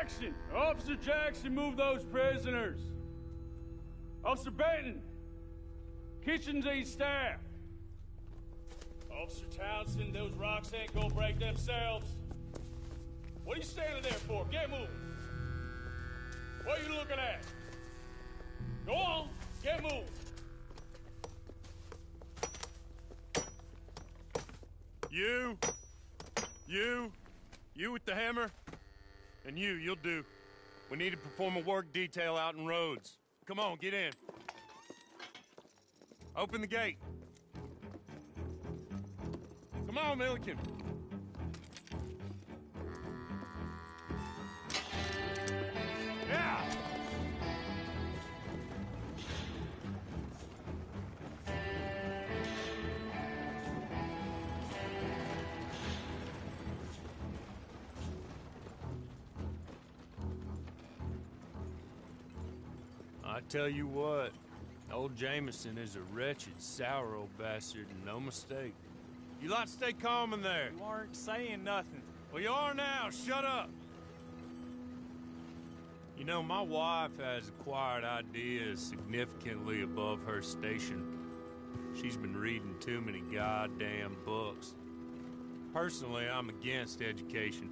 Jackson! Officer Jackson, move those prisoners! Officer Benton! Kitchens aid staff! Officer Townsend, those rocks ain't gonna break themselves. What are you standing there for? Get moving! What are you looking at? Go on, get moving! You with the hammer? And you'll do. We need to perform a work detail out in Rhodes. Come on, get in. Open the gate. Come on, Milliken. Yeah! I tell you what, old Jameson is a wretched, sour old bastard, and no mistake. You lot stay calm in there. You aren't saying nothing. Well, you are now. Shut up. You know, my wife has acquired ideas significantly above her station. She's been reading too many goddamn books. Personally, I'm against education.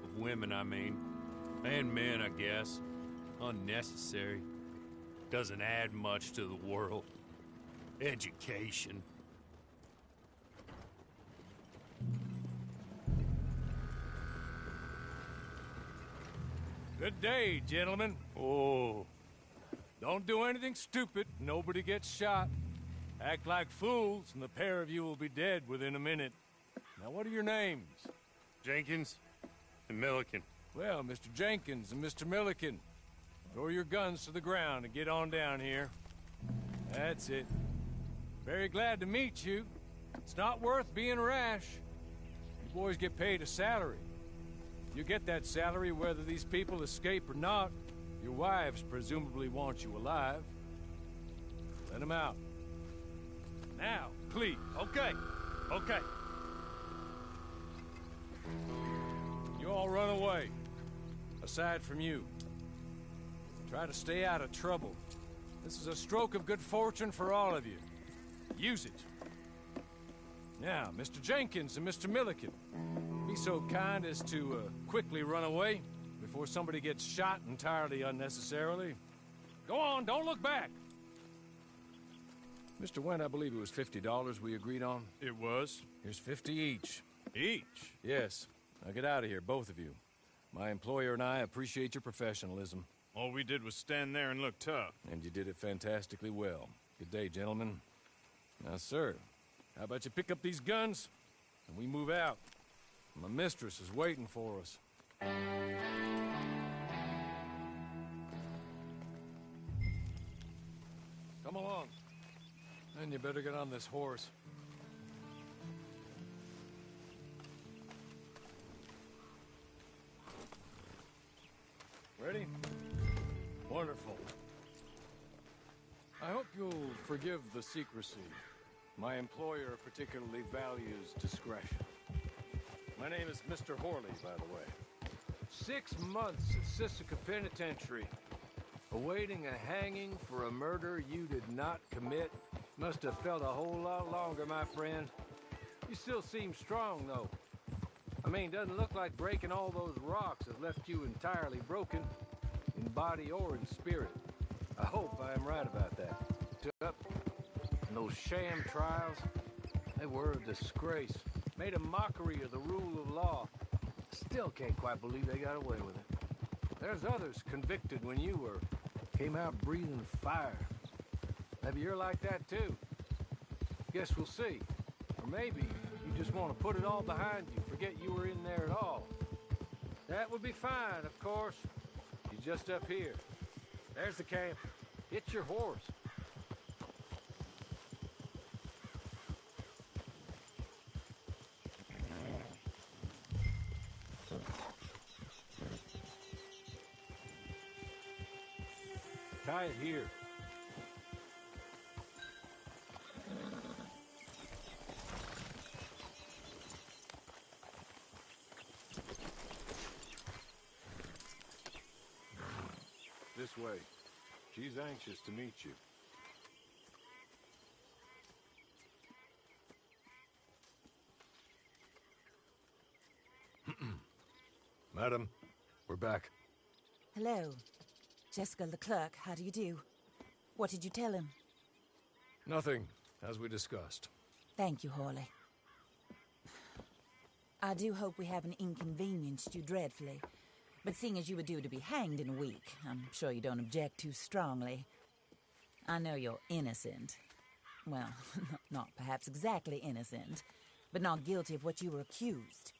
Of women, I mean. And men, I guess. Unnecessary. Doesn't add much to the world. Education. Good day, gentlemen. Oh. Don't do anything stupid. Nobody gets shot. Act like fools, and the pair of you will be dead within a minute. Now, what are your names? Jenkins and Milliken. Well, Mr. Jenkins and Mr. Milliken, throw your guns to the ground and get on down here. That's it. Very glad to meet you. It's not worth being rash. You boys get paid a salary. You get that salary whether these people escape or not. Your wives presumably want you alive. Let them out. Now, please. Okay. You all run away. Aside from you. Try to stay out of trouble. This is a stroke of good fortune for all of you. Use it. Now, Mr. Jenkins and Mr. Milliken, be so kind as to quickly run away before somebody gets shot entirely unnecessarily. Go on, don't look back. Mr. Wendt, I believe it was $50 we agreed on. It was. Here's 50 each. Each? Yes. Now get out of here, both of you. My employer and I appreciate your professionalism. All we did was stand there and look tough. And you did it fantastically well. Good day, gentlemen. Now, sir, how about you pick up these guns, and we move out? My mistress is waiting for us. Come along. Then you better get on this horse. Ready? Wonderful. I hope you'll forgive the secrecy. My employer particularly values discretion. My name is Mr. Horley, by the way. 6 months at Sisika Penitentiary, awaiting a hanging for a murder you did not commit. Must have felt a whole lot longer, my friend. You still seem strong, though. I mean, doesn't look like breaking all those rocks has left you entirely broken, in body or in spirit. I hope I am right about that. And those sham trials, they were a disgrace. Made a mockery of the rule of law. Still can't quite believe they got away with it. There's others convicted when you were. Came out breathing fire. Maybe you're like that too. Guess we'll see. Or maybe you just want to put it all behind you, forget you were in there at all. That would be fine, of course. You're just up here. There's the camp. Get your horse. Tie it here. This way. She's anxious to meet you. Madam, we're back. Hello. Jessica Leclerc, how do you do? What did you tell him? Nothing, as we discussed. Thank you, Hawley. I do hope we haven't inconvenienced you dreadfully. But seeing as you were due to be hanged in a week, I'm sure you don't object too strongly. I know you're innocent. Well, not perhaps exactly innocent, but not guilty of what you were accused.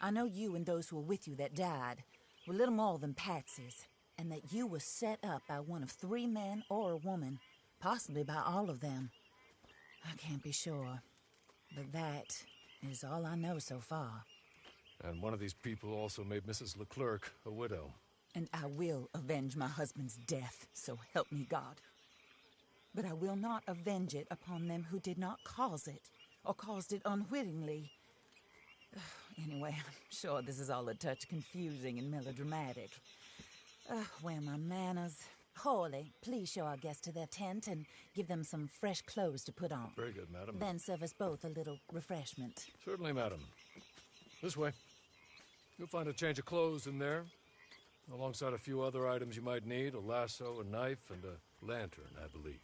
I know you and those who were with you that died were little more than patsies, and that you were set up by one of 3 men or a woman, possibly by all of them. I can't be sure, but that is all I know so far. And one of these people also made Mrs. Leclerc a widow. And I will avenge my husband's death, so help me God. But I will not avenge it upon them who did not cause it, or caused it unwittingly. Anyway, I'm sure this is all a touch confusing and melodramatic. Where are my manners? Hawley, please show our guests to their tent and give them some fresh clothes to put on. Very good, madam. Then serve us both a little refreshment. Certainly, madam. This way. You'll find a change of clothes in there, alongside a few other items you might need, a lasso, a knife, and a lantern, I believe.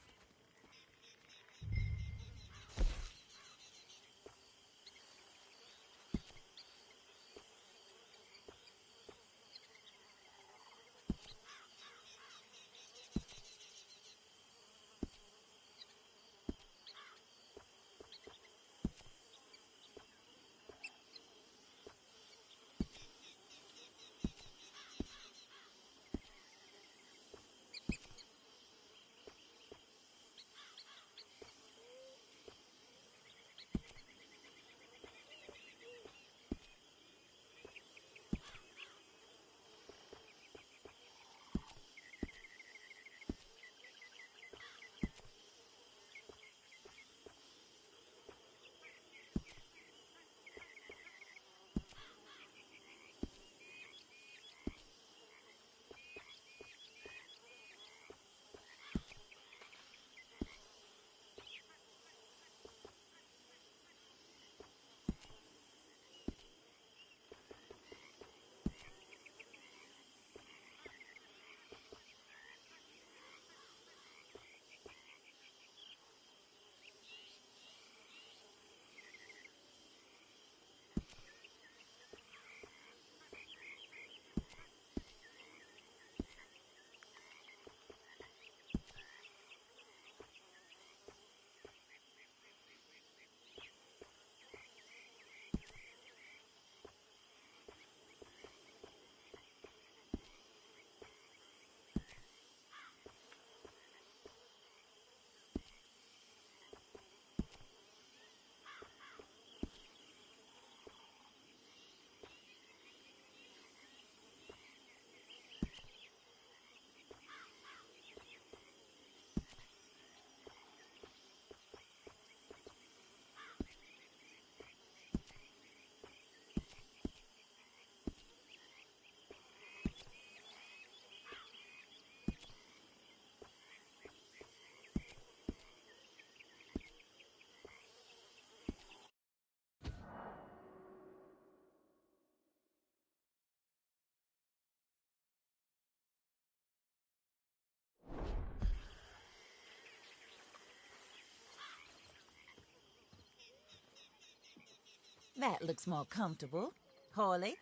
That looks more comfortable. Hawley,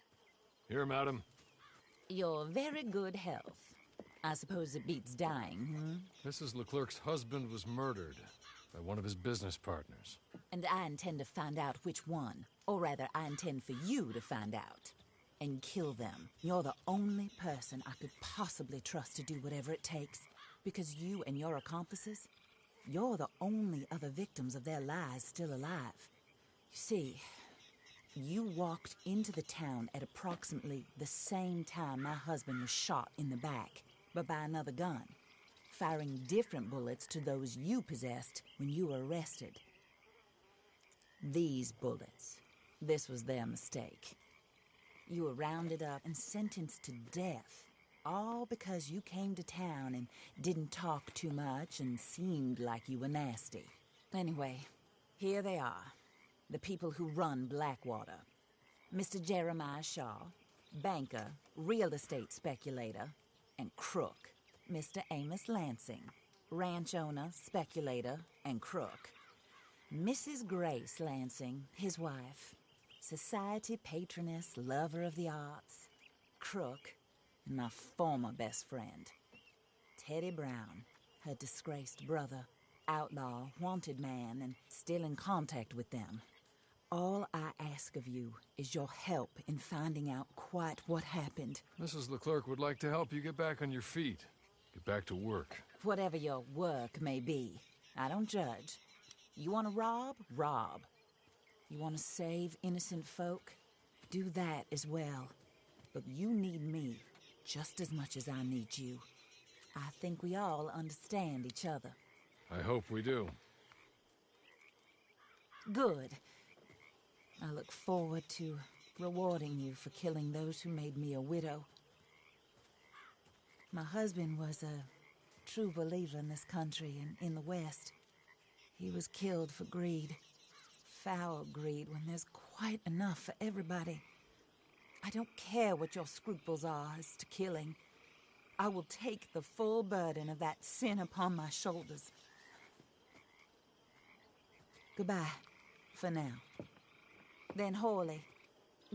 Here, madam. you're very good health. I suppose it beats dying, Mrs. Leclerc's husband was murdered by one of his business partners. And I intend to find out which one. Or rather, I intend for you to find out. And kill them. You're the only person I could possibly trust to do whatever it takes. Because you and your accomplices, you're the only other victims of their lies still alive. You see, you walked into the town at approximately the same time my husband was shot in the back, but by another gun, firing different bullets to those you possessed when you were arrested. These bullets, this was their mistake. You were rounded up and sentenced to death All because you came to town and didn't talk too much and seemed like you were nasty. Anyway, here they are. The people who run Blackwater. Mr. Jeremiah Shaw, banker, real estate speculator, and crook. Mr. Amos Lansing, ranch owner, speculator, and crook. Mrs. Grace Lansing, his wife, society patroness, lover of the arts, crook, and my former best friend. Teddy Brown, her disgraced brother, outlaw, wanted man, and still in contact with them. All I ask of you is your help in finding out quite what happened. Mrs. Leclerc would like to help you get back on your feet. Get back to work. Whatever your work may be, I don't judge. You want to rob? Rob. You want to save innocent folk? Do that as well. But you need me just as much as I need you. I think we all understand each other. I hope we do. Good. I look forward to rewarding you for killing those who made me a widow. My husband was a true believer in this country and in the West. He was killed for greed. Foul greed when there's quite enough for everybody. I don't care what your scruples are as to killing. I will take the full burden of that sin upon my shoulders. Goodbye, for now. Then Hawley,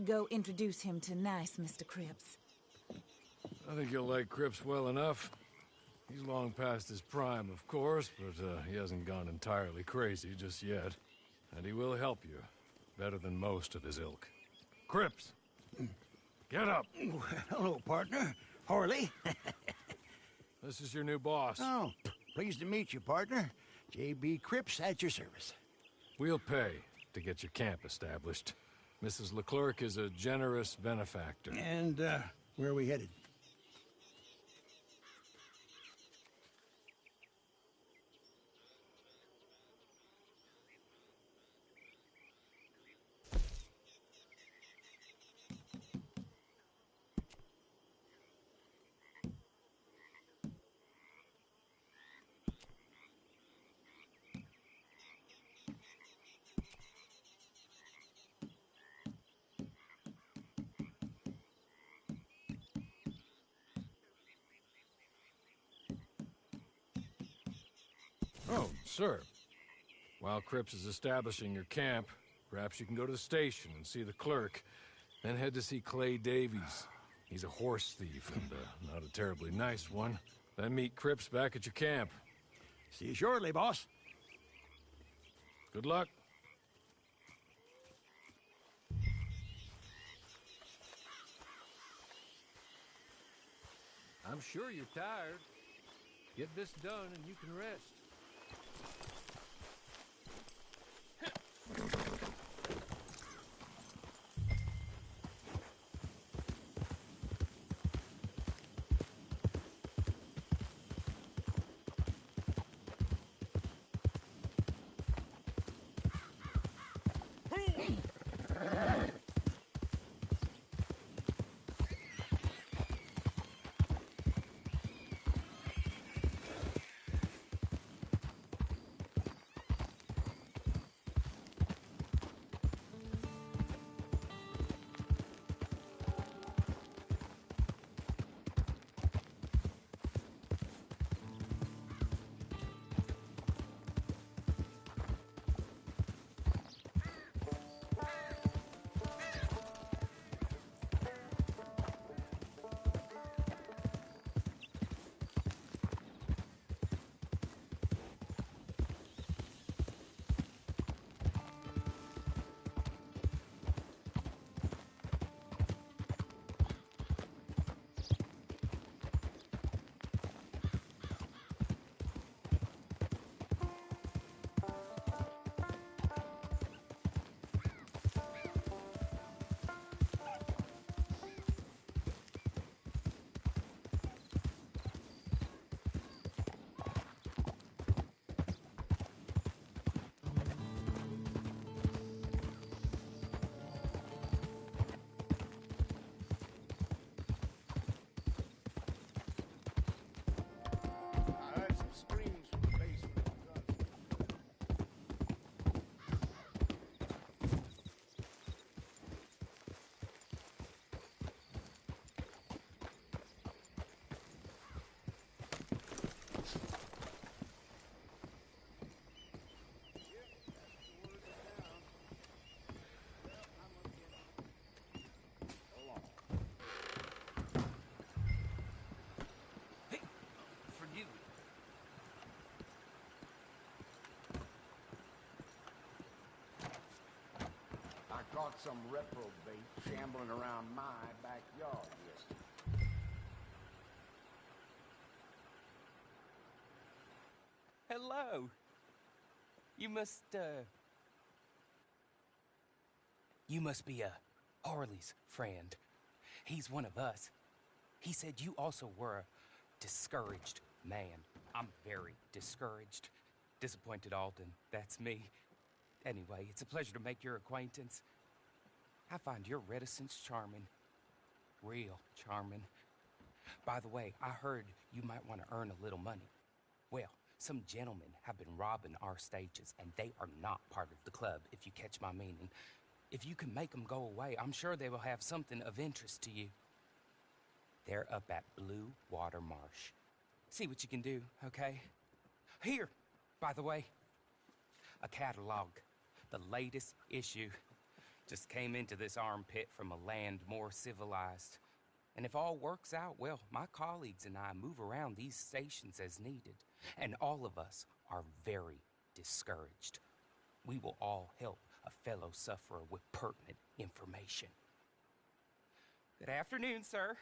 go introduce him to nice Mr. Cripps. I think you'll like Cripps well enough. He's long past his prime, of course, but he hasn't gone entirely crazy just yet. And he will help you, better than most of his ilk. Cripps! Get up! Hello, partner. Horley. This is your new boss. Oh, pleased to meet you, partner. J.B. Cripps at your service. We'll pay to get your camp established. Mrs. Leclerc is a generous benefactor. And, where are we headed? Oh, sir. While Cripps is establishing your camp, perhaps you can go to the station and see the clerk, then head to see Clay Davies. He's a horse thief and not a terribly nice one. Then meet Cripps back at your camp. See you shortly, boss. Good luck. I'm sure you're tired. Get this done and you can rest. caught some reprobate shambling around my backyard yesterday. Hello. You must be Harley's friend. He's one of us. He said you also were a discouraged man. I'm very discouraged. Disappointed Alden, that's me. Anyway, it's a pleasure to make your acquaintance. I find your reticence charming. Real charming. By the way, I heard you might want to earn a little money. Well, some gentlemen have been robbing our stages, and they are not part of the club, if you catch my meaning. If you can make them go away, I'm sure they will have something of interest to you. They're up at Blue Water Marsh. See what you can do, okay? Here, by the way, a catalog. The latest issue. Just came into this armpit from a land more civilized. And if all works out, well, my colleagues and I move around these stations as needed. And all of us are very discouraged. We will all help a fellow sufferer with pertinent information. Good afternoon, sir.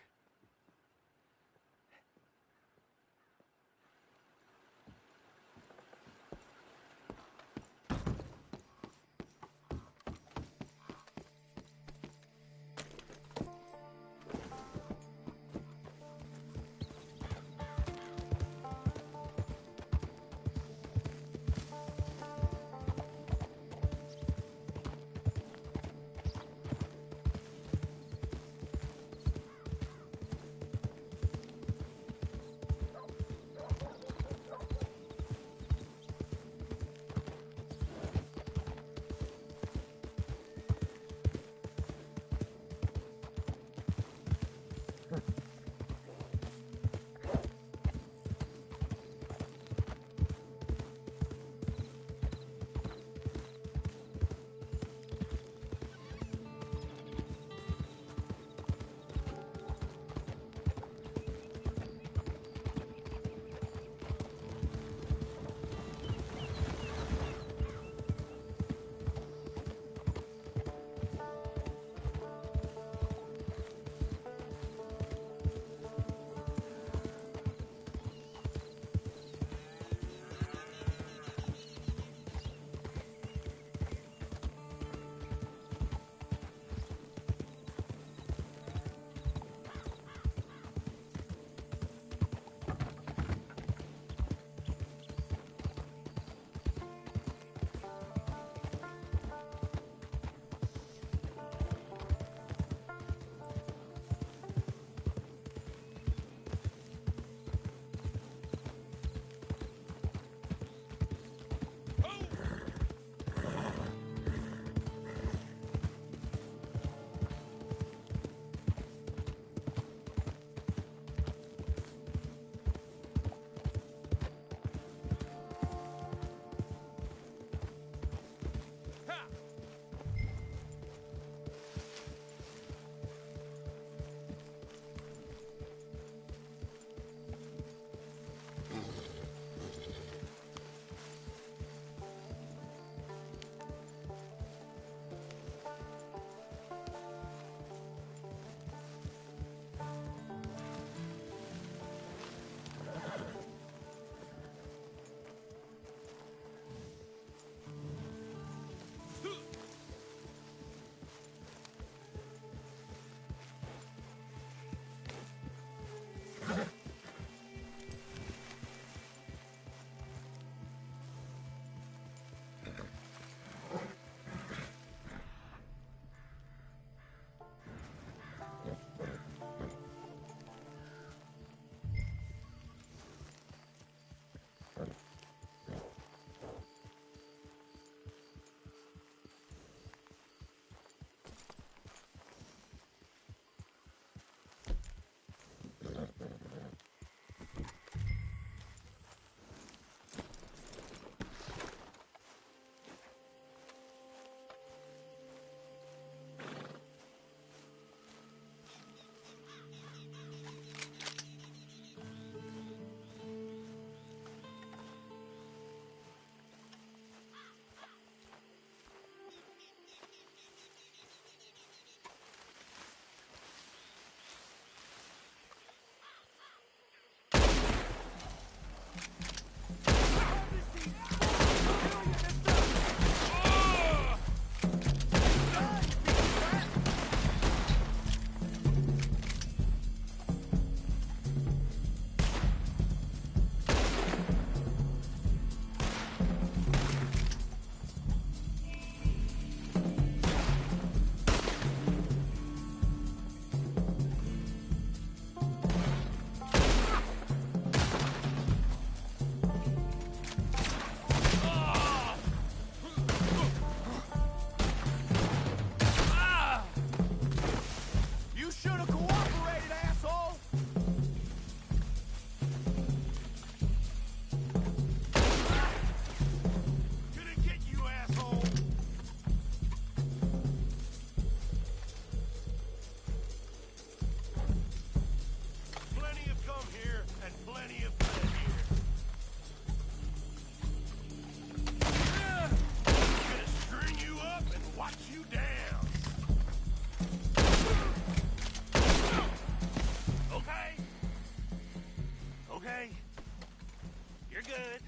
good.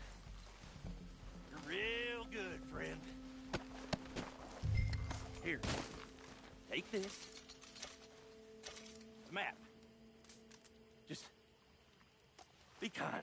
You're real good, friend. Here, take this. It's a map. Just be kind.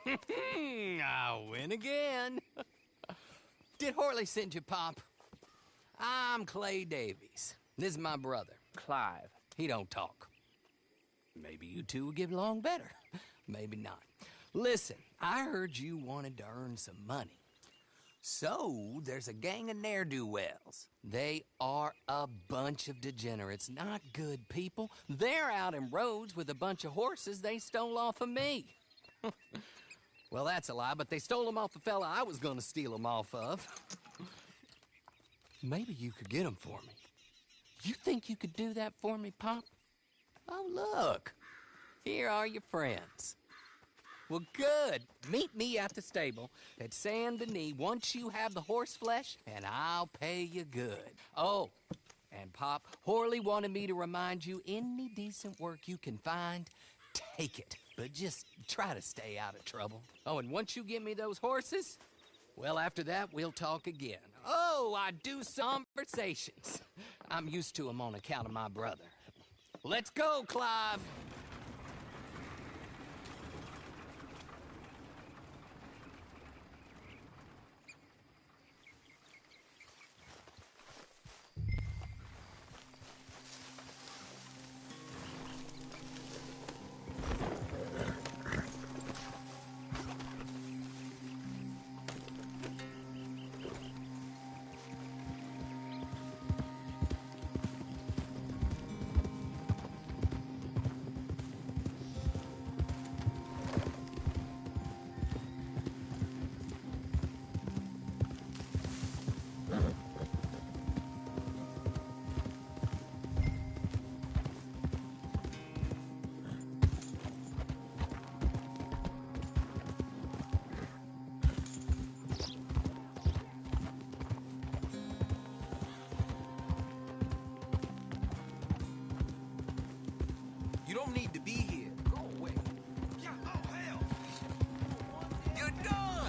I win again. Did Horley send you, Pop? I'm Clay Davies. This is my brother, Clive. He don't talk. Maybe you two will get along better. Maybe not. Listen, I heard you wanted to earn some money. So, there's a gang of ne'er-do-wells. They are a bunch of degenerates, not good people. They're out in roads with a bunch of horses they stole off of me. Well, that's a lie, but they stole them off the fella I was gonna steal them off of. Maybe you could get them for me. You think you could do that for me, Pop? Oh, look. Here are your friends. Well, good. Meet me at the stable at Saint Denis once you have the horse flesh, and I'll pay you good. Oh, and Pop, Horley wanted me to remind you, any decent work you can find, take it. But just try to stay out of trouble. Oh, and once you give me those horses, well, after that, we'll talk again. Oh, I do some conversations. I'm used to them on account of my brother. Let's go, Clive. You don't need to be here. Go away. Yeah, oh, hell! You're done!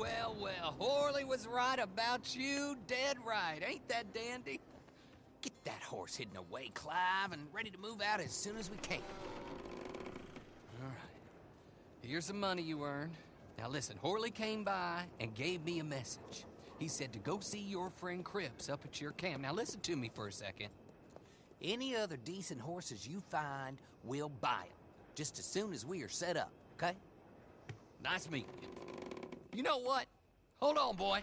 Well, well, Horley was right about you, dead right. Ain't that dandy? Get that horse hidden away, Clive, and ready to move out as soon as we can. All right. Here's the money you earned. Now listen, Horley came by and gave me a message. He said to go see your friend Cripps up at your camp. Now listen to me for a second. Any other decent horses you find, we'll buy them. Just as soon as we are set up, okay? Nice meeting you. You know what? Hold on, boy.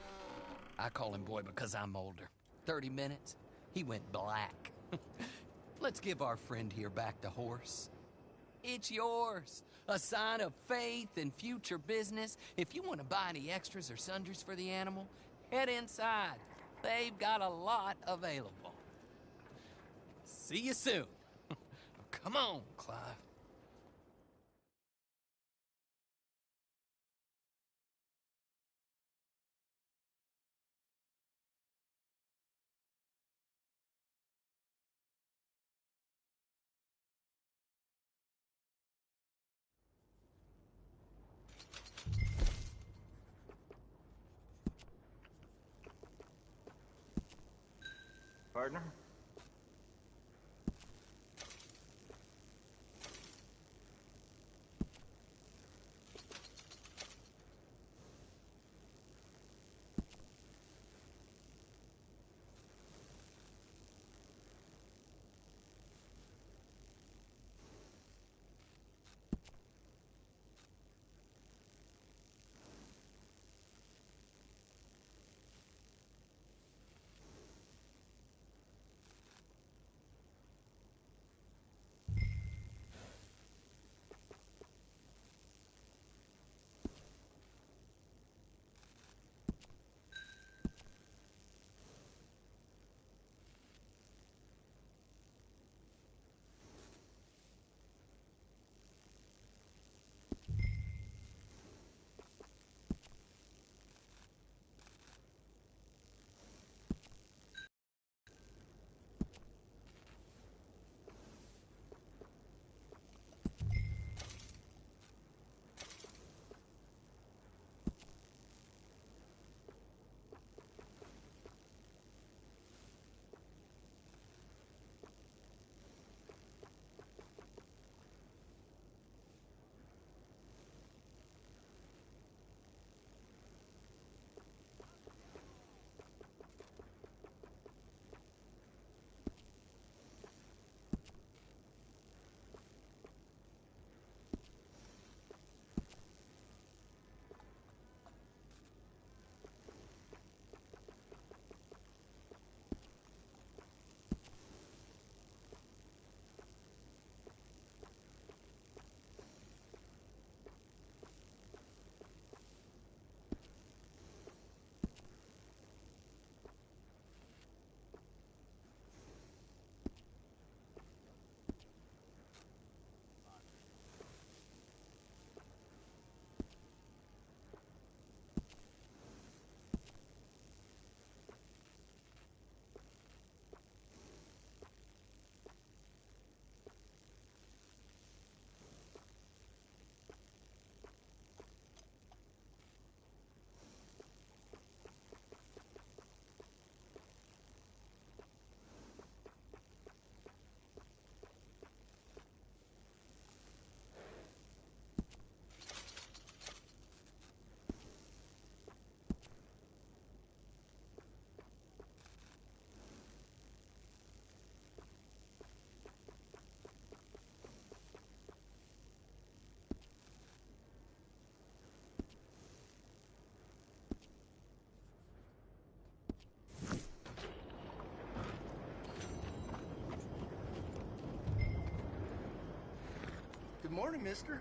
I call him boy because I'm older. 30 minutes, he went black. Let's give our friend here back the horse. It's yours. A sign of faith and future business. If you want to buy any extras or sundries for the animal, head inside. They've got a lot available. See you soon. Come on, Clive. Partner? Good morning, mister.